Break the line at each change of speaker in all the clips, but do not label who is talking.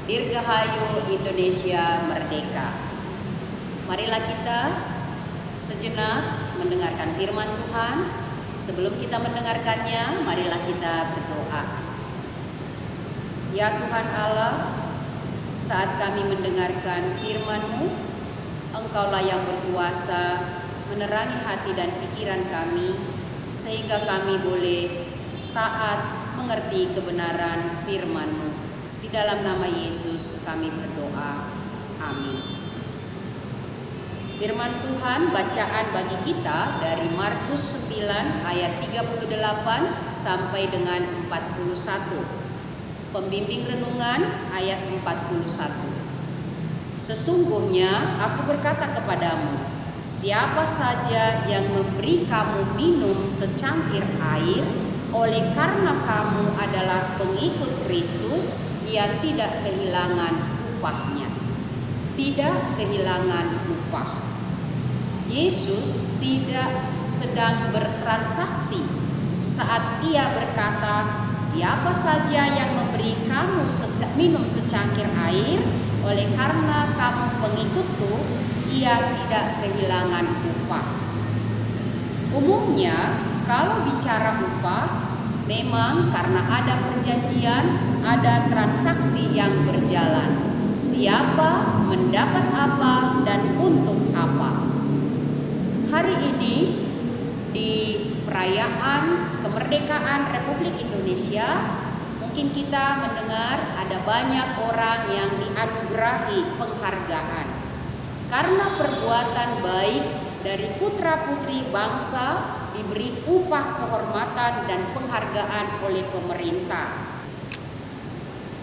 Dirgahayu Indonesia Merdeka. Marilah kita sejenak mendengarkan firman Tuhan. Sebelum kita mendengarkannya, marilah kita berdoa. Ya Tuhan Allah, saat kami mendengarkan firman-Mu, Engkaulah yang berkuasa menerangi hati dan pikiran kami, sehingga kami boleh taat mengerti kebenaran firman-Mu. Di dalam nama Yesus kami berdoa. Amin. Firman Tuhan bacaan bagi kita dari Markus 9 ayat 38 sampai dengan 41. Pembimbing renungan ayat 41. Sesungguhnya aku berkata kepadamu, siapa saja yang memberi kamu minum secangkir air, oleh karena kamu adalah pengikut Kristus, ia tidak kehilangan upahnya. Tidak kehilangan upah. Yesus tidak sedang bertransaksi saat ia berkata, siapa saja yang memberi kamu minum secangkir air, oleh karena kamu pengikutku, ia tidak kehilangan upah. Umumnya kalau bicara upah, memang karena ada perjanjian, ada transaksi yang berjalan. Siapa mendapat apa dan untuk apa. Hari ini di perayaan kemerdekaan Republik Indonesia, mungkin kita mendengar ada banyak orang yang dianugerahi penghargaan karena perbuatan baik dari putra-putri bangsa, diberi upah kehormatan dan penghargaan oleh pemerintah.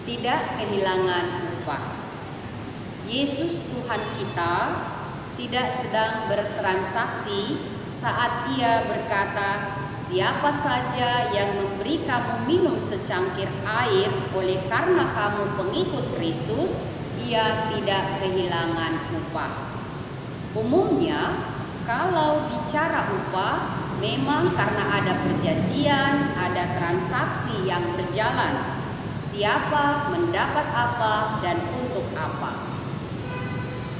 Tidak kehilangan upah. Yesus Tuhan kita tidak sedang bertransaksi saat ia berkata, siapa saja yang memberi kamu minum secangkir air, oleh karena kamu pengikut Kristus, ia tidak kehilangan upah. Umumnya kalau bicara upah, memang karena ada perjanjian, ada transaksi yang berjalan. Siapa mendapat apa dan untuk apa.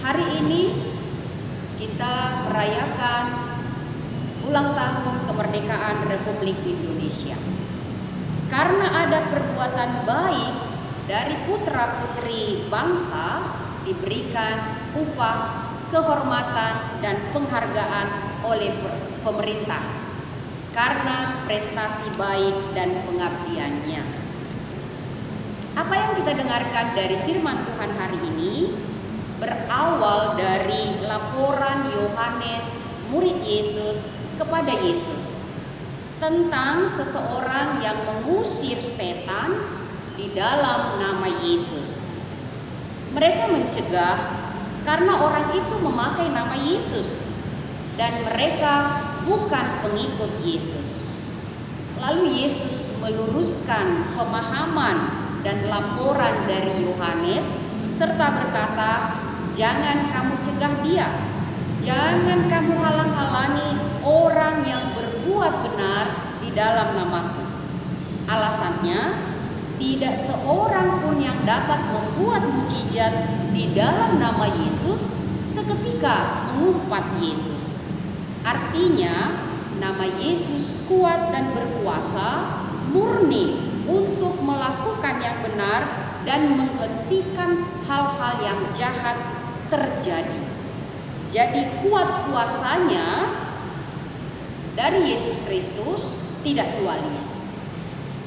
Hari ini kita merayakan ulang tahun kemerdekaan Republik Indonesia. Karena ada perbuatan baik dari putra-putri bangsa, diberikan upah, kehormatan dan penghargaan oleh pemerintah karena prestasi baik dan pengabdiannya. Apa yang kita dengarkan dari firman Tuhan hari ini berawal dari laporan Yohanes, murid Yesus, kepada Yesus tentang seseorang yang mengusir setan di dalam nama Yesus. Mereka mencegah karena orang itu memakai nama Yesus dan mereka bukan pengikut Yesus. Lalu Yesus meluruskan pemahaman dan laporan dari Yohanes serta berkata, jangan kamu cegah dia, jangan kamu halang-halangi orang yang berbuat benar di dalam namaku. Alasannya, tidak seorang pun yang dapat membuat mukjizat di dalam nama Yesus seketika mengumpat Yesus. Artinya, nama Yesus kuat dan berkuasa, murni untuk melakukan yang benar dan menghentikan hal-hal yang jahat terjadi. Jadi kuat kuasanya dari Yesus Kristus tidak dualis.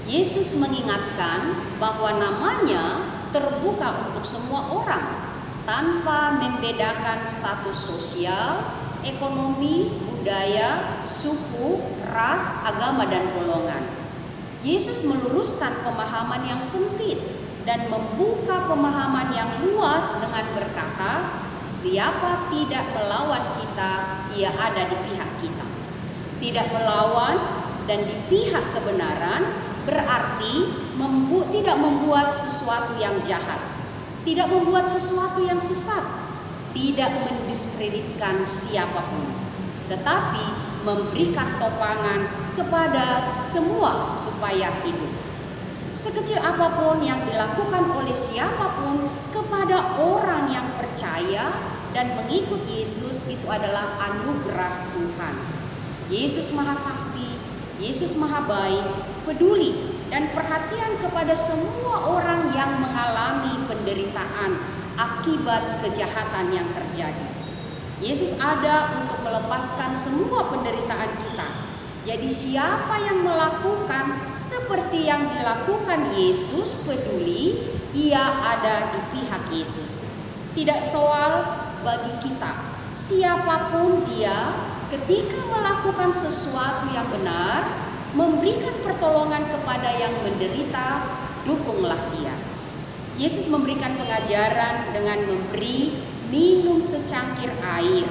Yesus mengingatkan bahwa namanya terbuka untuk semua orang tanpa membedakan status sosial, ekonomi, budaya, suku, ras, agama, dan golongan. Yesus meluruskan pemahaman yang sempit dan membuka pemahaman yang luas dengan berkata, siapa tidak melawan kita, ia ada di pihak kita. Tidak melawan dan di pihak kebenaran berarti tidak membuat sesuatu yang jahat, tidak membuat sesuatu yang sesat, tidak mendiskreditkan siapapun, tetapi memberikan topangan kepada semua supaya hidup. sekecil apapun yang dilakukan oleh siapapun kepada orang yang percaya dan mengikut Yesus, itu adalah anugerah Tuhan. Yesus Maha Kasih, Yesus Maha Baik, peduli dan perhatian kepada semua orang yang mengalami penderitaan akibat kejahatan yang terjadi. Yesus ada untuk melepaskan semua penderitaan kita. Jadi siapa yang melakukan seperti yang dilakukan Yesus, peduli, ia ada di pihak Yesus. Tidak soal bagi kita, siapapun dia, ketika melakukan sesuatu yang benar, memberikan pertolongan kepada yang menderita, dukunglah dia. Yesus memberikan pengajaran dengan memberi minum secangkir air.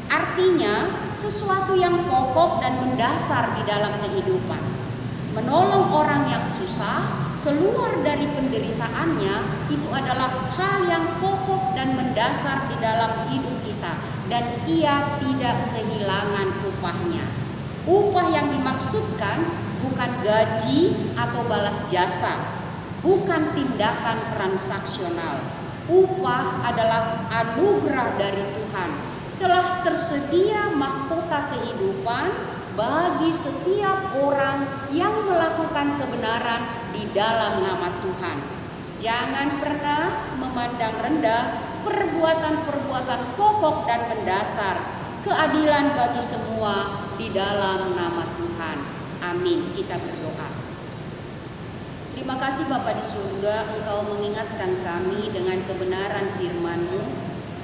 Artinya sesuatu yang pokok dan mendasar di dalam kehidupan. Menolong orang yang susah keluar dari penderitaannya, itu adalah hal yang pokok dan mendasar di dalam hidup kita, dan ia tidak kehilangan upahnya. Upah yang dimaksudkan bukan gaji atau balas jasa, bukan tindakan transaksional. Upah adalah anugerah dari Tuhan. Telah tersedia mahkota kehidupan bagi setiap orang yang melakukan kebenaran di dalam nama Tuhan. Jangan pernah memandang rendah perbuatan-perbuatan pokok dan mendasar, keadilan bagi semua di dalam nama Tuhan. Amin. Kita berdoa. Terima kasih Bapa di surga, Engkau mengingatkan kami dengan kebenaran firman-Mu,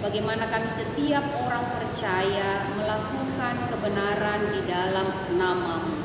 bagaimana kami setiap orang percaya melakukan kebenaran di dalam nama-Mu.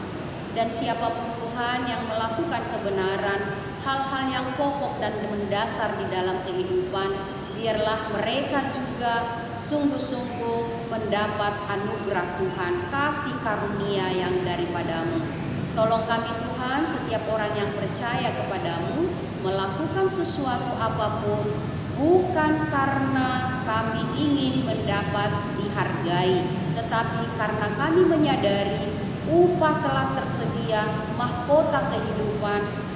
Dan siapapun Tuhan yang melakukan kebenaran, hal-hal yang pokok dan mendasar di dalam kehidupan, biarlah mereka juga sungguh-sungguh mendapat anugerah Tuhan, kasih karunia yang daripada-Mu. Tolong kami Tuhan, setiap orang yang percaya kepada-Mu, melakukan sesuatu apapun bukan karena kami ingin mendapat dihargai, tetapi karena kami menyadari upah telah tersedia, mahkota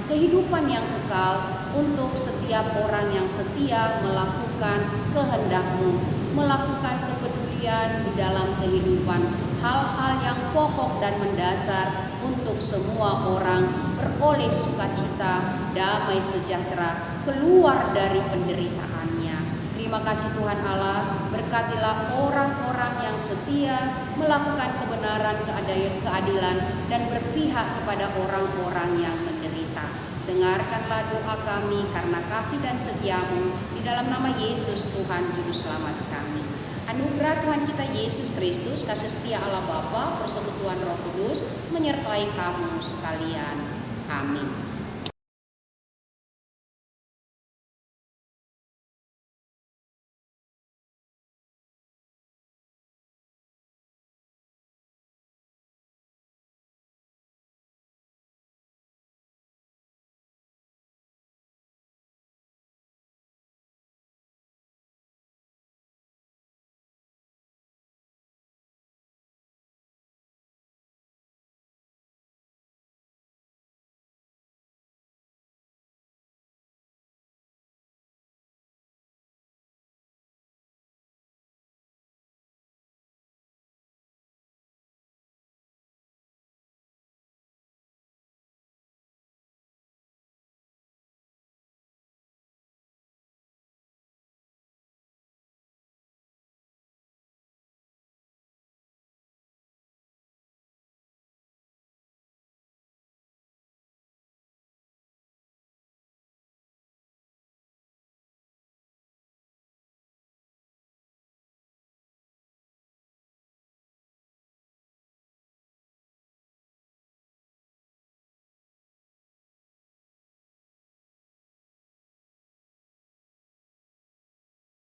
kehidupan yang kekal untuk setiap orang yang setia melakukan kehendak-Mu, melakukan kepedulian di dalam kehidupan, hal-hal yang pokok dan mendasar untuk semua orang beroleh sukacita, damai sejahtera, keluar dari penderitaannya. Terima kasih Tuhan Allah, berkatilah orang-orang yang setia melakukan kebenaran, keadilan, dan berpihak kepada orang-orang yang menderita. Dengarkanlah doa kami karena kasih dan setia-Mu, di dalam nama Yesus Tuhan Juru Selamat kami. Anugerah Tuhan kita Yesus Kristus, kasih setia Allah Bapa, persekutuan Roh Kudus menyertai kamu sekalian. Amin.